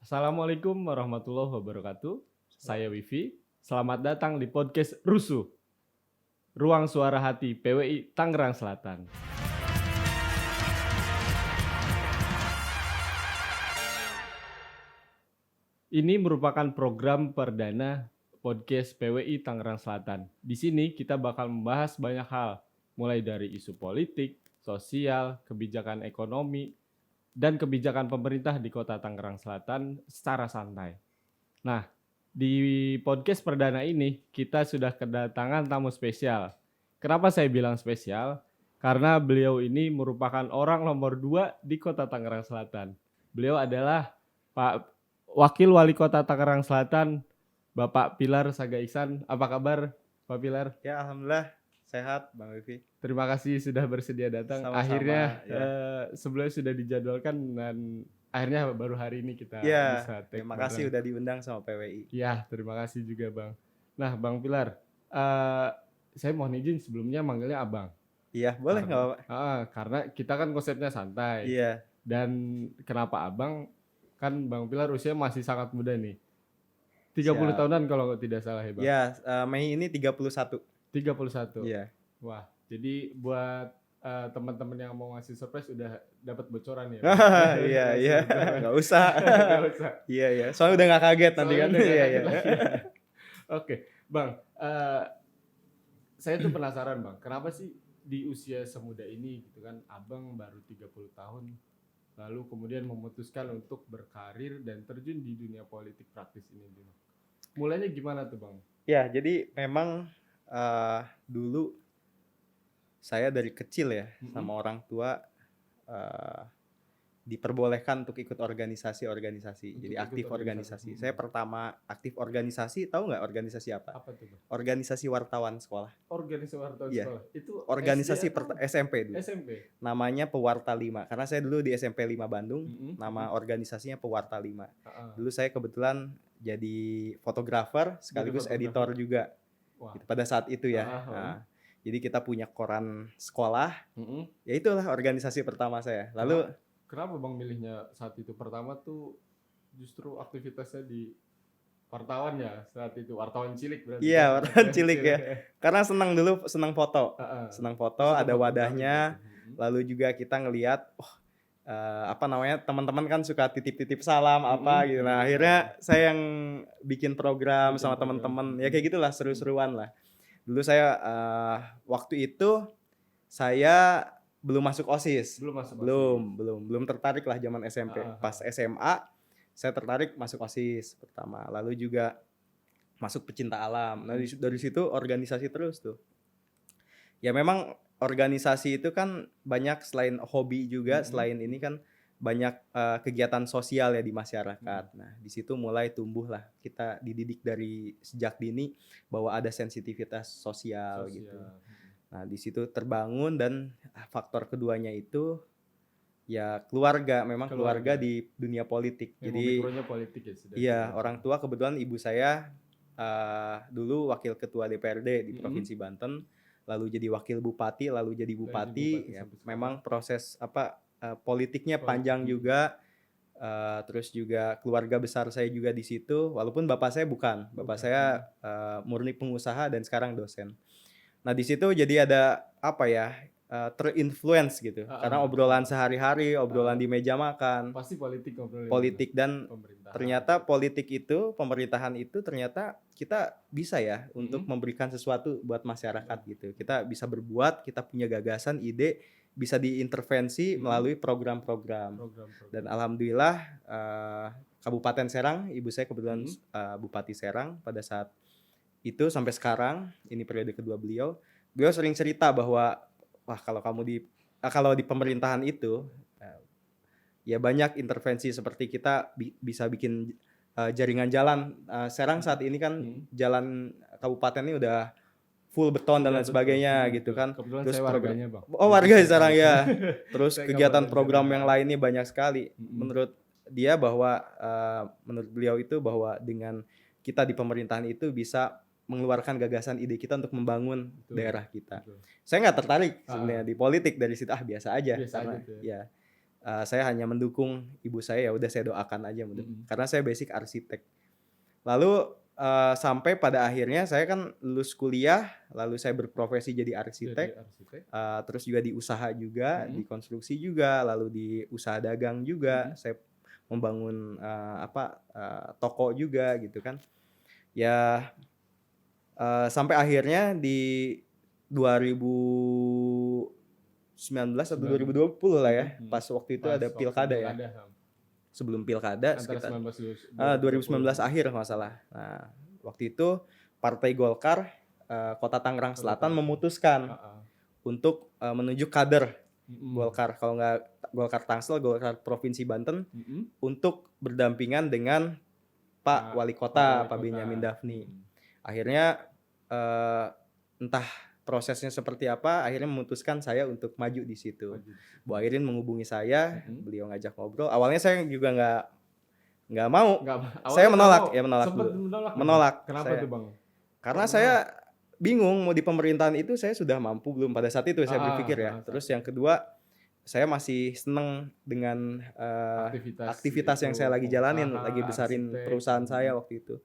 Assalamualaikum warahmatullahi wabarakatuh. Saya Wifi. Selamat datang di podcast Rusuh, Ruang Suara Hati PWI Tangerang Selatan. Ini merupakan program perdana podcast PWI Tangerang Selatan. Di sini kita bakal membahas banyak hal, mulai dari isu politik, sosial, kebijakan ekonomi, dan kebijakan pemerintah di Kota Tangerang Selatan secara santai. Nah, di podcast perdana ini kita sudah kedatangan tamu spesial. Kenapa saya bilang spesial? Karena beliau ini merupakan orang nomor 2 di Kota Tangerang Selatan. Beliau adalah Pak Wakil Wali Kota Tangerang Selatan, Bapak Pilar Saga Ihsan. Apa kabar, Pak Pilar? Ya, alhamdulillah sehat, Bang Wifi. Terima kasih sudah bersedia datang. Sama-sama, Akhirnya ya. sebelumnya sudah dijadwalkan dan akhirnya baru hari ini kita Ya, bisa take terima kasih bareng. udah diundang sama PWI. Ya, terima kasih juga Bang. Nah, Bang Pilar, saya mohon izin sebelumnya manggilnya Abang. Iya, boleh nggak apa-apa? Karena kita kan konsepnya santai. Iya. Dan kenapa Abang? Kan Bang Pilar usia masih sangat muda nih. 30 tahunan kalau tidak salah ya Bang. Ya, Mei ini 31. 31. Iya. Wah, jadi buat teman-teman yang mau ngasih surprise udah dapat bocoran ya. Iya. Nggak usah. Nggak usah. Iya. Soalnya udah nggak kaget nanti kan. Iya. Oke, Bang. Saya tuh penasaran Bang, kenapa sih di usia semuda ini gitu kan, Abang baru 30 tahun, lalu kemudian memutuskan untuk berkarir dan terjun di dunia politik praktis ini dulu. Mulainya gimana tuh Bang? Ya, jadi memang dulu saya dari kecil ya sama orang tua diperbolehkan untuk ikut organisasi-organisasi. Jadi aktif organisasi. Saya pertama aktif organisasi, tahu nggak organisasi apa? Apa tuh Bang? Organisasi wartawan sekolah. Organisasi wartawan Iya. sekolah? Itu organisasi SMP dulu. SMP? Namanya Pewarta 5. Karena saya dulu di SMP 5 Bandung, nama organisasinya Pewarta 5. Dulu saya kebetulan jadi fotografer sekaligus editor juga. Gitu, pada saat itu ya. Nah, jadi kita punya koran sekolah. Ya itulah organisasi pertama saya. Lalu kenapa Bang milihnya saat itu? Pertama tuh justru aktivitasnya di wartawan ya saat itu, wartawan cilik berarti. Iya, wartawan cilik ya. Karena senang foto. Senang foto, ada wadahnya. Lalu juga kita ngelihat teman-teman kan suka titip-titip salam gitu. Nah, akhirnya saya yang bikin program sama teman-teman. Ya kayak gitulah, seru-seruan lah. Dulu saya waktu itu saya belum masuk OSIS. Belum tertarik lah zaman SMP. Pas SMA saya tertarik masuk OSIS pertama. Lalu juga masuk pecinta alam. Nah, dari situ organisasi terus tuh. Ya memang organisasi itu kan banyak selain hobi juga, selain ini kan banyak kegiatan sosial ya di masyarakat. Nah, di situ mulai tumbuh lah, kita dididik dari sejak dini bahwa ada sensitivitas sosial. Gitu. Nah, di situ terbangun dan faktor keduanya itu ya keluarga, memang keluarga di dunia politik. Jadi politik ya sudah. Iya, orang tua kebetulan ibu saya dulu wakil ketua DPRD di Provinsi Banten, lalu jadi wakil bupati, lalu jadi bupati ya, memang proses politiknya panjang juga. Terus juga keluarga besar saya juga di situ, walaupun bapak saya bukan. Bapak saya murni pengusaha dan sekarang dosen. Nah, di situ jadi ada terinfluence gitu. Karena obrolan sehari-hari, obrolan di meja makan. Pasti politik dan ternyata politik itu, pemerintahan itu ternyata kita bisa ya untuk memberikan sesuatu buat masyarakat gitu. Kita bisa berbuat, kita punya gagasan, ide, bisa diintervensi melalui program-program. Dan alhamdulillah Kabupaten Serang, ibu saya kebetulan Bupati Serang pada saat itu sampai sekarang, ini periode kedua beliau sering cerita bahwa kalau di pemerintahan itu ya banyak intervensi, seperti kita bisa bikin jaringan jalan. Serang saat ini kan jalan kabupaten ini udah full beton dan lain sebagainya gitu kan. Terus saya warganya Bang. Warga Serang ya. Terus kegiatan program yang lainnya banyak sekali. Menurut beliau itu bahwa dengan kita di pemerintahan itu bisa mengeluarkan gagasan ide kita untuk membangun daerah kita. Saya nggak tertarik sebenarnya di politik dari situ, biasa aja. saya hanya mendukung ibu saya, ya udah saya doakan aja karena saya basic arsitek. Lalu sampai pada akhirnya saya kan lulus kuliah, lalu saya berprofesi jadi arsitek, Jadi arsitek. terus juga di usaha juga, di konstruksi juga, lalu di usaha dagang juga, saya membangun toko juga gitu kan. Ya sampai akhirnya di 2019 atau 2020 lah ya, pas waktu itu ada pilkada ya. Sebelum pilkada Antara sekitar 2019 2019 akhir kalau nggak salah. Nah, waktu itu Partai Golkar Kota Tangerang Selatan memutuskan untuk menunjuk kader Golkar, kalau nggak Golkar Tangsel, Golkar Provinsi Banten, untuk berdampingan dengan Pak Wali Kota, Pak Benyamin Daphni. Akhirnya entah prosesnya seperti apa, akhirnya memutuskan saya untuk maju di situ. Bu Airin menghubungi saya, beliau ngajak ngobrol. Awalnya saya juga nggak mau. Saya menolak, ya menolak dulu. Menolak. Kenapa tuh Bang? Karena saya bingung mau di pemerintahan itu saya sudah mampu belum pada saat itu saya berpikir ya. Terus yang kedua, saya masih seneng dengan aktivitas yang saya lagi jalanin, lagi besarin perusahaan saya waktu itu.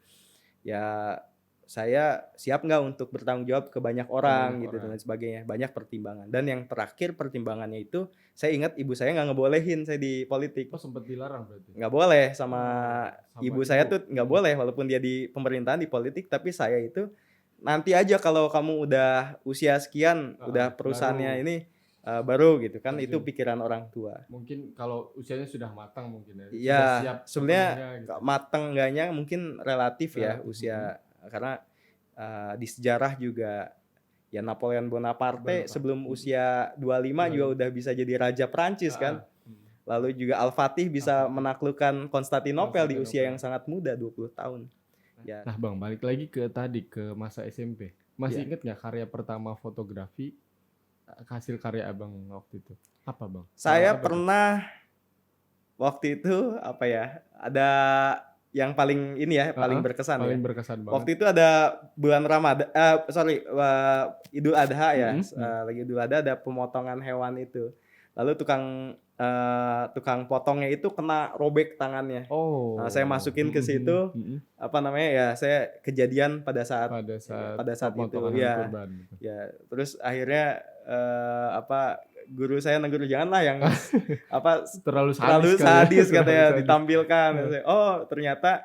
Ya saya siap nggak untuk bertanggung jawab ke banyak orang gitu dan sebagainya, banyak pertimbangan. Dan yang terakhir pertimbangannya itu, saya ingat ibu saya nggak ngebolehin saya di politik. Oh, sempat dilarang berarti? Nggak boleh sama ibu saya tuh nggak boleh, walaupun dia di pemerintahan di politik, tapi saya itu nanti aja kalau kamu udah usia sekian, udah perusahaannya ini baru gitu kan, itu pikiran orang tua. Mungkin kalau usianya sudah matang mungkin ya. Iya, siap sebenarnya gitu. matang enggaknya mungkin relatif ya usia, karena di sejarah juga ya Napoleon Bonaparte sebelum usia 25 juga udah bisa jadi raja Prancis kan. Lalu juga Al-Fatih bisa menaklukkan Konstantinopel di usia yang sangat muda, 20 tahun. Ya. Nah Bang, balik lagi ke masa SMP. Masih inget nggak karya pertama fotografi, hasil karya Abang waktu itu? Apa Bang? Saya pernah waktu itu ada yang paling ini ya, paling berkesan paling ya. berkesan banget. Waktu itu ada bulan Ramadan, Idul Adha ya, lagi Idul Adha ada pemotongan hewan itu. Lalu tukang potongnya itu kena robek tangannya. Nah, saya masukin ke situ, saya kejadian pada saat itu ya. Ya, terus akhirnya guru saya negur janganlah yang terlalu sadis katanya ditampilkan. Oh, ternyata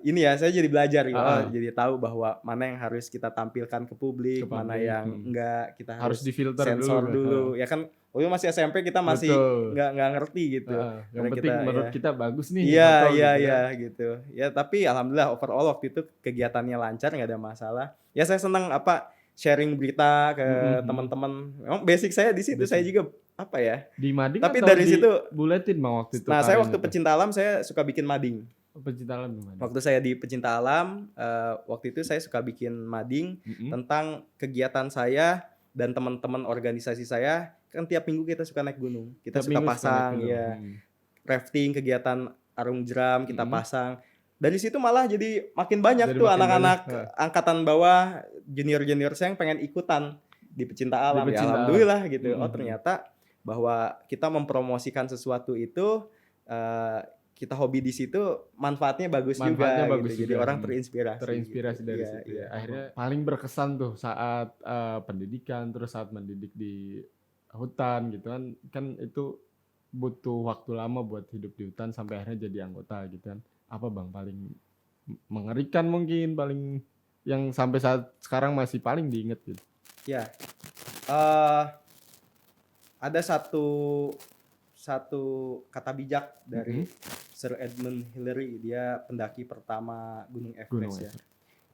ini ya, saya jadi belajar gitu. Jadi tahu bahwa mana yang harus kita tampilkan ke publik, mana yang enggak, kita harus difilter sensor dulu. Ya kan, waktu masih SMP kita masih enggak ngerti gitu. Yang penting menurut kita bagus nih. Iya gitu. Ya tapi alhamdulillah overall waktu itu kegiatannya lancar, enggak ada masalah. Ya saya senang sharing berita ke teman-teman. Memang basic saya di situ, saya juga di mading tapi atau dari situ buletin Bang waktu itu. Nah, saya waktu pecinta alam saya suka bikin mading. Pecinta alam gimana? Waktu saya di pecinta alam, waktu itu saya suka bikin mading tentang kegiatan saya dan teman-teman organisasi saya. Kan tiap minggu kita suka naik gunung, kita suka pasang ya, rafting, kegiatan arung jeram kita pasang. Dari situ malah jadi makin banyak tuh anak-anak angkatan bawah, junior-junior saya yang pengen ikutan di pecinta alam. Ya alhamdulillah gitu. Oh ternyata bahwa kita mempromosikan sesuatu itu, kita hobi di situ, manfaatnya bagus juga. Jadi orang terinspirasi dari situ. Ya. Akhirnya paling berkesan tuh saat pendidikan, terus saat mendidik di hutan gitu kan itu butuh waktu lama buat hidup di hutan sampai akhirnya jadi anggota gitu kan. Apa Bang paling mengerikan mungkin, paling yang sampai saat sekarang masih paling diinget gitu? Ya, ada satu kata bijak dari Sir Edmund Hillary, dia pendaki pertama Gunung Everest ya.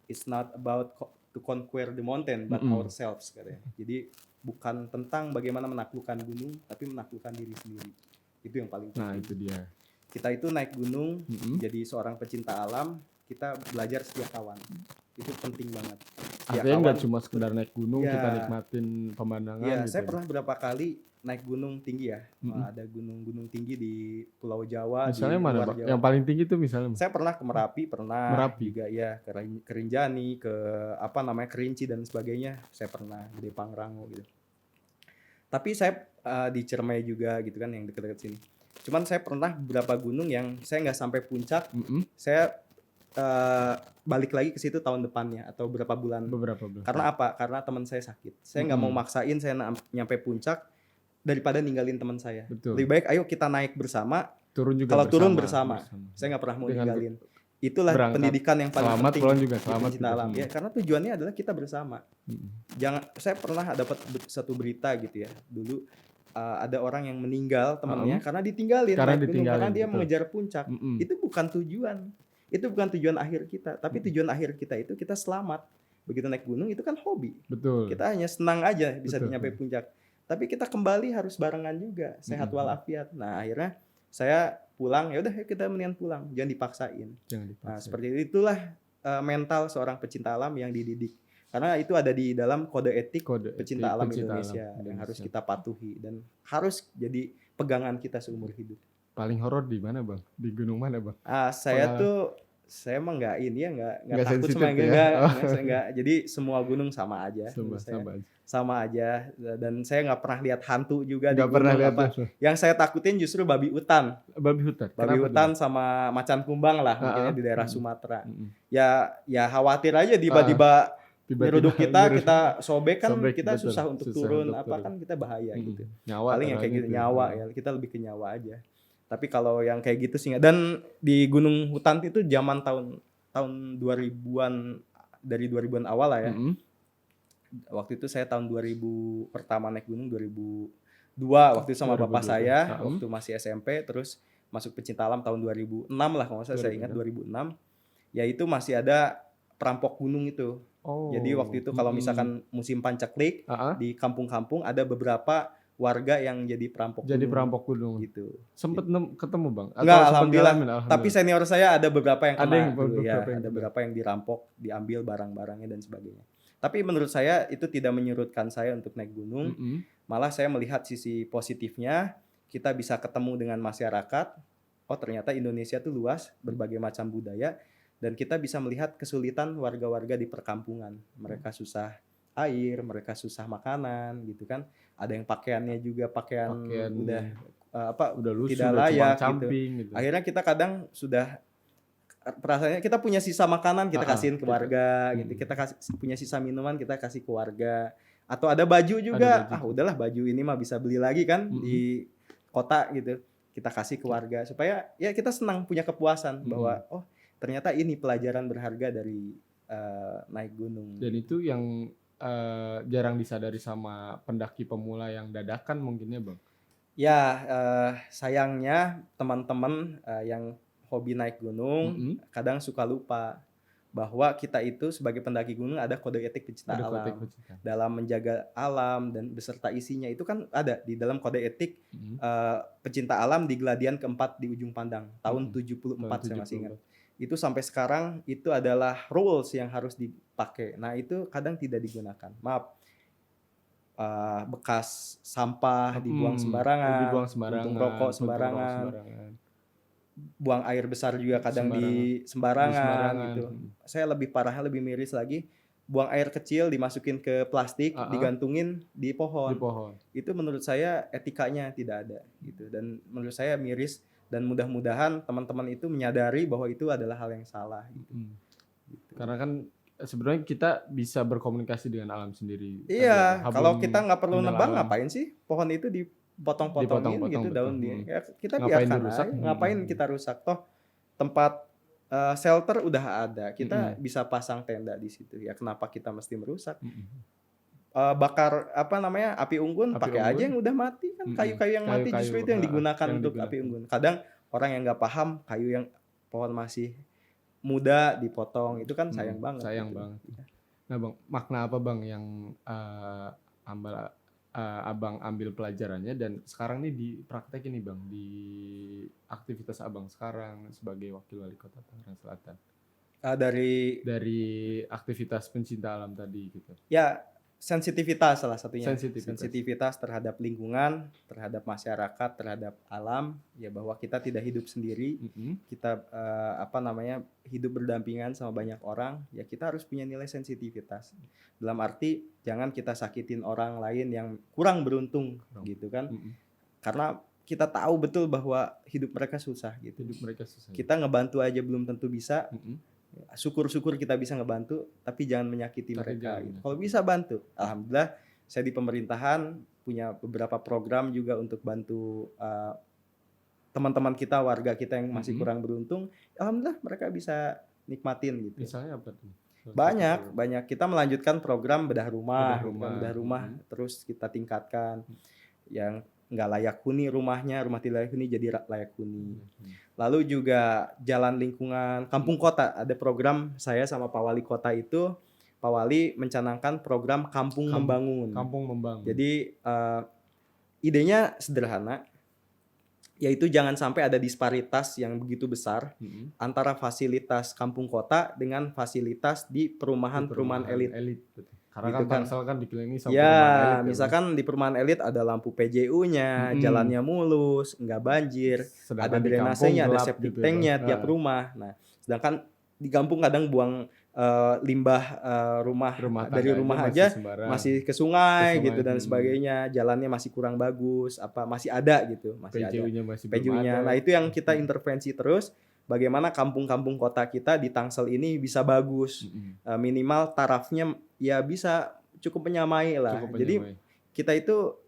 It's not about to conquer the mountain but ourselves katanya. Jadi bukan tentang bagaimana menaklukkan gunung, tapi menaklukkan diri sendiri. Itu yang paling penting. Nah itu dia. Kita itu naik gunung, jadi seorang pecinta alam, kita belajar setia kawan. Itu penting banget. Artinya nggak cuma sekedar naik gunung, kita nikmatin pemandangan. Iya, saya pernah berapa kali naik gunung tinggi ya. Ada gunung-gunung tinggi di Pulau Jawa. Misalnya di mana luar Pak? Jawa. Yang paling tinggi itu misalnya? Saya pernah ke Merapi, juga ya ke Rinjani, ke Kerinci dan sebagainya. Saya pernah Gede Pangrango gitu. Tapi saya di Ciremai juga gitu kan yang dekat-dekat sini. Cuman saya pernah beberapa gunung yang saya nggak sampai puncak, saya balik lagi ke situ tahun depannya atau beberapa bulan. Beberapa bulan. Karena apa? Karena teman saya sakit. Saya nggak mau maksain saya nyampe puncak daripada ninggalin teman saya. Betul. Lebih baik ayo kita naik bersama. Turun juga Kalau bersama, turun bersama. Saya nggak pernah mau Dengan ninggalin. Itulah berangkat. pendidikan yang paling Selamat penting pulang juga, di selamat pencinta kita alam. semua. Ya, karena tujuannya adalah kita bersama. Jangan, saya pernah dapat satu berita gitu ya. Dulu ada orang yang meninggal temannya karena ditinggalin Karena naik gunung, karena dia betul. mengejar puncak. Itu bukan tujuan. Itu bukan tujuan akhir kita, tapi tujuan akhir kita itu kita selamat. Begitu naik gunung itu kan hobi. Betul. Kita hanya senang aja bisa Betul. nyampe puncak. Tapi kita kembali harus barengan juga, sehat walafiat. Nah, akhirnya saya pulang, ya udah kita mendingan pulang, jangan dipaksain. Jangan dipaksa. Nah, seperti itulah mental seorang pecinta alam yang dididik. Karena itu ada di dalam kode etik pecinta alam Indonesia yang harus kita patuhi dan harus jadi pegangan kita seumur hidup. Paling horor di mana, Bang? Di gunung mana, Bang? Saya emang nggak ini ya, nggak takut sensitif sama ya? nggak. Jadi semua gunung sama aja. Sama aja. Dan saya nggak pernah lihat hantu juga di Nggak pernah gunung lihat apa. Yang saya takutin justru babi hutan. Babi hutan. Babi Kenapa hutan tuh? sama macan kumbang lah mungkin di daerah Sumatera. Ya khawatir aja tiba-tiba nyeruduk kita sobek kan, kita betul. susah untuk turun apa kan, kita bahaya gitu. Nyawa Paling yang kayak gitu itu. nyawa ya, kita lebih ke nyawa aja. Tapi kalau yang kayak gitu sih nggak. Dan di Gunung Hutan itu zaman tahun 2000-an, dari 2000-an awal lah ya. Waktu itu saya tahun 2000 pertama naik gunung 2002 waktu itu sama 2002. bapak saya waktu masih SMP, terus masuk pecinta alam tahun 2006 lah kalau nggak salah, saya ingat 2006. Ya itu masih ada perampok gunung itu. Jadi waktu itu kalau misalkan musim pancaklik di kampung-kampung ada beberapa warga yang jadi perampok Jadi gunung. perampok gunung Gitu. Sempet ketemu, Bang? Atau Enggak, sempet alhamdulillah. ngalamin? Tapi senior saya ada beberapa yang kena Ada beberapa yang dirampok, diambil barang-barangnya dan sebagainya. Tapi menurut saya itu tidak menyurutkan saya untuk naik gunung. Malah saya melihat sisi positifnya, kita bisa ketemu dengan masyarakat. Oh, ternyata Indonesia tuh luas, berbagai macam budaya, dan kita bisa melihat kesulitan warga-warga di perkampungan. Mereka susah air, mereka susah makanan gitu kan. Ada yang pakaiannya juga pakaian udah lusuh, tidak layak gitu. Akhirnya kita kadang sudah perasaannya kita punya sisa makanan kita kasihin ke warga gitu. Kita punya sisa minuman kita kasih ke warga. Atau ada baju juga. Udahlah baju ini mah bisa beli lagi kan di kota gitu. Kita kasih ke warga supaya ya kita senang, punya kepuasan bahwa oh ternyata ini pelajaran berharga dari naik gunung. Dan itu yang jarang disadari sama pendaki pemula yang dadakan mungkinnya, Bang. Ya, sayangnya teman-teman yang hobi naik gunung kadang suka lupa bahwa kita itu sebagai pendaki gunung ada kode etik pecinta alam. Dalam menjaga alam dan beserta isinya itu kan ada di dalam kode etik pecinta alam di Gladian keempat di Ujung Pandang tahun 74 saya masih ingat. Itu sampai sekarang itu adalah rules yang harus dipakai. Nah itu kadang tidak digunakan. Maaf, bekas sampah dibuang sembarangan, puntung rokok sembarangan, buang air besar juga kadang di sembarangan gitu. Saya lebih parahnya, lebih miris lagi, buang air kecil dimasukin ke plastik, digantungin di pohon. Itu menurut saya etikanya tidak ada gitu, dan menurut saya miris. Dan mudah-mudahan teman-teman itu menyadari bahwa itu adalah hal yang salah gitu. Karena kan sebenarnya kita bisa berkomunikasi dengan alam sendiri. Iya, kalau kita nggak perlu nebang ngapain sih pohon itu dipotong-potongin gitu daunnya. Ya, kita biarkan aja. Ngapain kita rusak, toh tempat shelter udah ada. Kita bisa pasang tenda di situ. Ya kenapa kita mesti merusak? Bakar api unggun pakai aja yang udah mati kan, kayu-kayu yang mati justru itu yang digunakan untuk api unggun. Kadang orang yang nggak paham kayu yang pohon masih muda dipotong itu kan sayang banget. Banget. Nah, Bang, makna apa, Bang, yang Abang ambil pelajarannya dan sekarang nih dipraktekin nih, Bang, di aktivitas Abang sekarang sebagai wakil wali kota Tangerang Selatan? Dari aktivitas pencinta alam tadi gitu. Ya, sensitivitas salah satunya. Sensitivitas. Sensitivitas terhadap lingkungan, terhadap masyarakat, terhadap alam, ya bahwa kita tidak hidup sendiri, kita hidup berdampingan sama banyak orang, ya kita harus punya nilai sensitivitas. Dalam arti jangan kita sakitin orang lain yang kurang beruntung gitu kan. Karena kita tahu betul bahwa hidup mereka susah gitu. Hidup mereka susah. Kita ngebantu aja belum tentu bisa. Syukur-syukur kita bisa ngebantu, tapi jangan menyakiti mereka gitu. Kalau bisa bantu, alhamdulillah saya di pemerintahan punya beberapa program juga untuk bantu teman-teman kita, warga kita yang masih kurang beruntung. Alhamdulillah mereka bisa nikmatin gitu. Misalnya apa tuh? Banyak kita melanjutkan program bedah rumah. Terus kita tingkatkan yang nggak layak huni rumahnya, rumah tidak layak huni jadi layak huni. Lalu juga jalan lingkungan kampung kota, ada program saya sama Pak Wali Kota itu, Pak Wali mencanangkan program kampung membangun. Jadi idenya sederhana, yaitu jangan sampai ada disparitas yang begitu besar antara fasilitas kampung kota dengan fasilitas di perumahan elit. Karena gitu kan Tangsel kan dikelilingi sama perumahan elit. Misalkan di perumahan elit ada lampu PJU-nya, jalannya mulus, nggak banjir, sedangkan ada drainasenya, ada septic tanknya tiap rumah. Nah, sedangkan di kampung kadang buang limbah rumah dari rumah aja masih ke sungai gitu dan sebagainya, jalannya masih kurang bagus, masih ada gitu, PJU-nya. Nah, itu yang kita intervensi terus. Bagaimana kampung-kampung kota kita di Tangsel ini bisa bagus, minimal tarafnya ya bisa cukup menyamai lah. Jadi kita itu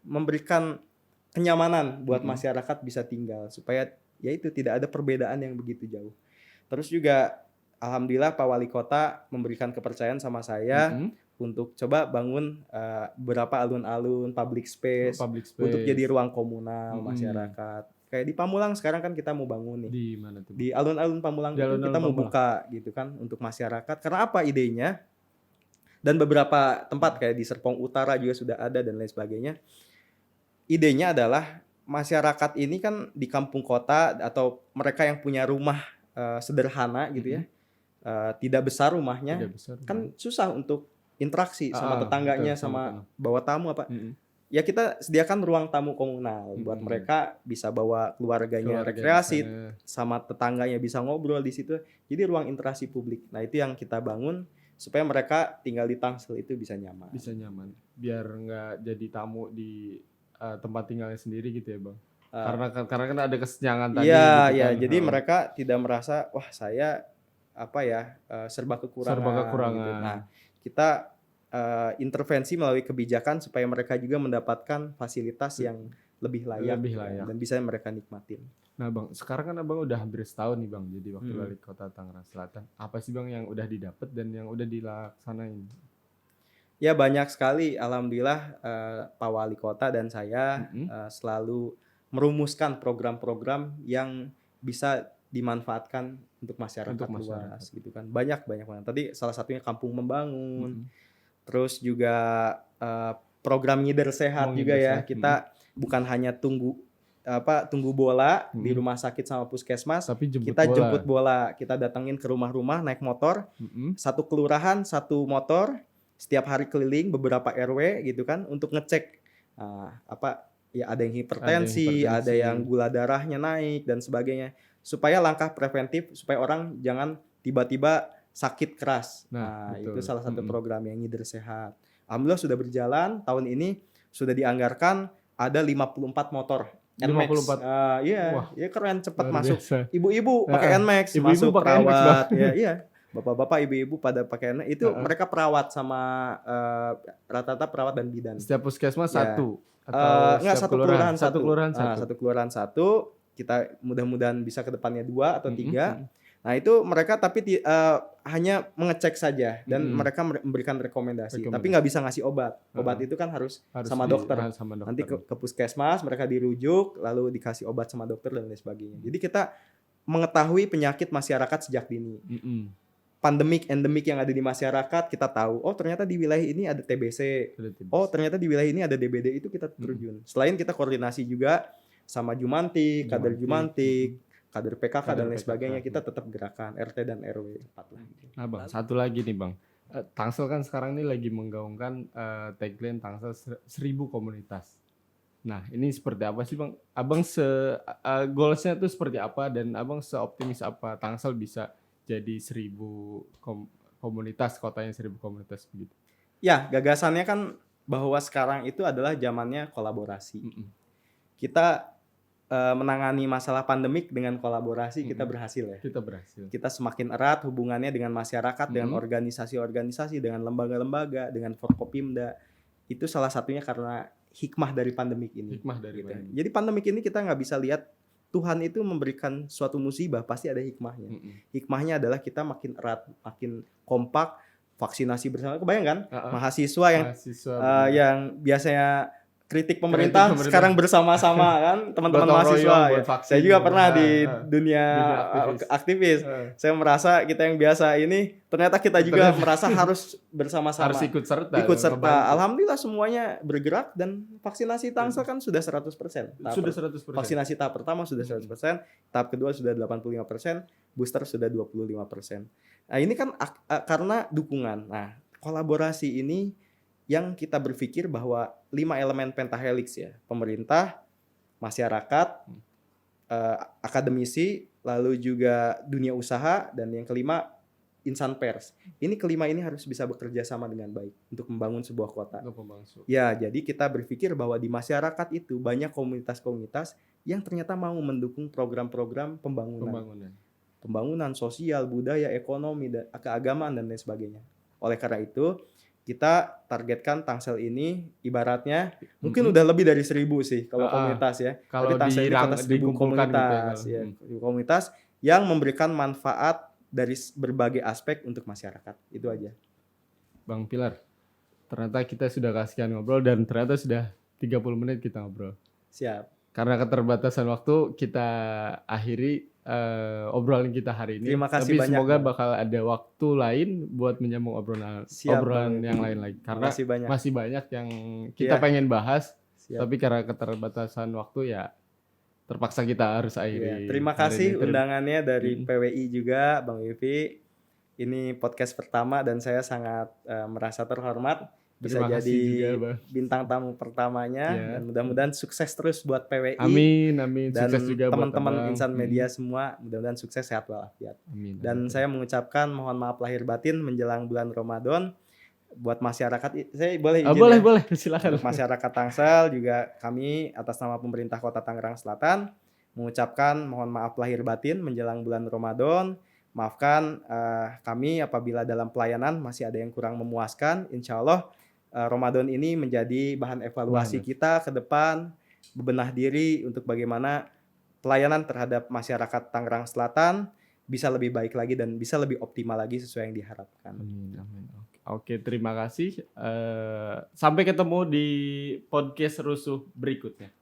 memberikan kenyamanan buat masyarakat bisa tinggal supaya ya itu tidak ada perbedaan yang begitu jauh. Terus juga alhamdulillah Pak Wali Kota memberikan kepercayaan sama saya untuk coba bangun beberapa alun-alun public space untuk jadi ruang komunal masyarakat. Kayak di Pamulang sekarang kan kita mau bangun nih. Di mana tuh? Di alun-alun Pamulang itu kita mau buka gitu kan untuk masyarakat. Karena apa idenya? Dan beberapa tempat kayak di Serpong Utara juga sudah ada dan lain sebagainya. Idenya adalah masyarakat ini kan di kampung kota atau mereka yang punya rumah sederhana gitu ya. Tidak besar rumahnya. Kan susah untuk interaksi sama tetangganya, sama bawa tamu ya kita sediakan ruang tamu komunal buat mereka bisa bawa keluarganya rekreasi, sama tetangganya bisa ngobrol di situ. Jadi ruang interaksi publik. Nah, itu yang kita bangun supaya mereka tinggal di Tangsel itu bisa nyaman. Biar nggak jadi tamu di tempat tinggalnya sendiri gitu ya, Bang. Karena kan ada kesenjangan tadi. Iya, jadi mereka tidak merasa wah saya serba kekurangan. Gitu. Nah, kita intervensi melalui kebijakan supaya mereka juga mendapatkan fasilitas yang lebih layak. Dan bisa mereka nikmatin. Nah Bang, sekarang kan Abang udah hampir setahun nih Bang jadi Wakil Wali Kota Tangerang Selatan. Apa sih Bang yang udah didapat dan yang udah dilaksanain? Ya banyak sekali, alhamdulillah Pak Wali Kota dan saya selalu merumuskan program-program yang bisa dimanfaatkan untuk masyarakat luas gitu kan. Banyak banget. Tadi salah satunya kampung membangun. Terus juga program ngider sehat juga ya. Kita bukan hanya tunggu bola di rumah sakit sama puskesmas, tapi jemput bola. Kita datengin ke rumah-rumah naik motor. Satu kelurahan, satu motor, setiap hari keliling beberapa RW gitu kan untuk ngecek ada yang hipertensi, ada yang gula darahnya naik dan sebagainya. Supaya langkah preventif supaya orang jangan tiba-tiba sakit keras. Nah itu salah satu program yang ngider sehat. Alhamdulillah sudah berjalan. Tahun ini sudah dianggarkan ada 54 motor NMAX. Iya keren, cepat masuk. Ibu-ibu pakai NMAX, masuk perawat. Iya. Bapak-bapak, ibu-ibu pada pakai NMAX. Itu mereka perawat sama rata-rata perawat dan bidan. Setiap puskesmas satu atau satu kelurahan satu. Kita mudah-mudahan bisa ke depannya 2 atau 3. Nah itu mereka tapi hanya mengecek saja dan mereka memberikan rekomendasi. Tapi nggak bisa ngasih obat. Obat itu kan harus sama dokter. Nanti ke puskesmas mereka dirujuk lalu dikasih obat sama dokter dan lain sebagainya. Jadi kita mengetahui penyakit masyarakat sejak dini. Endemik yang ada di masyarakat kita tahu. Oh ternyata di wilayah ini ada TBC. Oh ternyata di wilayah ini ada DBD, itu kita terjun. Selain kita koordinasi juga sama Jumantik, kader Jumantik, kader PKK dan lain sebagainya, kita tetap gerakan RT dan RW 4 lah. Nah Bang, satu lagi nih Bang. Tangsel kan sekarang ini lagi menggaungkan tagline Tangsel 1000 komunitas. Nah, ini seperti apa sih Bang? Abang goalsnya tuh seperti apa dan Abang seoptimis apa Tangsel bisa jadi 1000 komunitas, kotanya 1000 komunitas begitu? Ya, gagasannya kan bahwa sekarang itu adalah zamannya kolaborasi. Kita menangani masalah pandemik dengan kolaborasi kita berhasil ya. Kita berhasil. Kita semakin erat hubungannya dengan masyarakat, dengan organisasi-organisasi, dengan lembaga-lembaga, dengan Forkopimda. Itu salah satunya karena hikmah dari pandemik ini. Hikmah dari gitu. pandemik. Jadi pandemik ini kita nggak bisa lihat Tuhan itu memberikan suatu musibah pasti ada hikmahnya. Hikmahnya adalah kita makin erat, makin kompak, vaksinasi bersama. Kebayang kan? Mahasiswa yang biasanya kritik pemerintah sekarang bersama-sama kan teman-teman mahasiswa ya. Saya juga pernah di dunia aktivis. Saya merasa kita yang biasa ini ternyata kita juga merasa harus bersama-sama. Harus ikut serta. Alhamdulillah semuanya bergerak dan vaksinasi Tangsel kan sudah 100%. Sudah 100%. Vaksinasi tahap pertama sudah 100%, tahap kedua sudah 85%, booster sudah 25%. Nah, ini kan karena dukungan. Nah, kolaborasi ini yang kita berpikir bahwa 5 elemen pentahelix ya, pemerintah, masyarakat, akademisi, lalu juga dunia usaha, dan yang kelima insan pers. Ini kelima ini harus bisa bekerja sama dengan baik untuk membangun sebuah kota. Ya, jadi kita berpikir bahwa di masyarakat itu banyak komunitas-komunitas yang ternyata mau mendukung program-program pembangunan sosial, budaya, ekonomi, keagamaan dan lain sebagainya. Oleh karena itu kita targetkan Tangsel ini ibaratnya mungkin udah lebih dari 1000 sih kalau komunitas ya. Kalau Tangsel ini kota 1000 komunitas gitu ya. Komunitas yang memberikan manfaat dari berbagai aspek untuk masyarakat. Itu aja. Bang Pilar, ternyata kita sudah kasihan ngobrol dan ternyata sudah 30 menit kita ngobrol. Siap. Karena keterbatasan waktu kita akhiri obrolan kita hari ini. Terima kasih tapi banyak. Semoga bakal ada waktu lain buat menyambung obrolan yang lain lagi. Karena masih banyak yang kita pengen bahas. Tapi karena keterbatasan waktu ya terpaksa kita harus akhiri. Terima kasih undangannya dari PWI juga, Bang Wifi. Ini podcast pertama dan saya sangat merasa terhormat bisa jadi bintang tamu pertamanya dan mudah-mudahan sukses terus buat PWI. Amin. Dan sukses juga teman-teman insan media semua, mudah-mudahan sukses, sehat walafiat. Dan saya mengucapkan mohon maaf lahir batin menjelang bulan Ramadan buat masyarakat. Saya boleh izin boleh silakan. Untuk masyarakat Tangsel juga kami atas nama pemerintah Kota Tangerang Selatan mengucapkan mohon maaf lahir batin menjelang bulan Ramadan. Maafkan kami apabila dalam pelayanan masih ada yang kurang memuaskan. Insya Allah Ramadan ini menjadi bahan evaluasi kita ke depan, bebenah diri untuk bagaimana pelayanan terhadap masyarakat Tangerang Selatan bisa lebih baik lagi dan bisa lebih optimal lagi sesuai yang diharapkan. Amin. Oke, terima kasih. Sampai ketemu di podcast Rusuh berikutnya.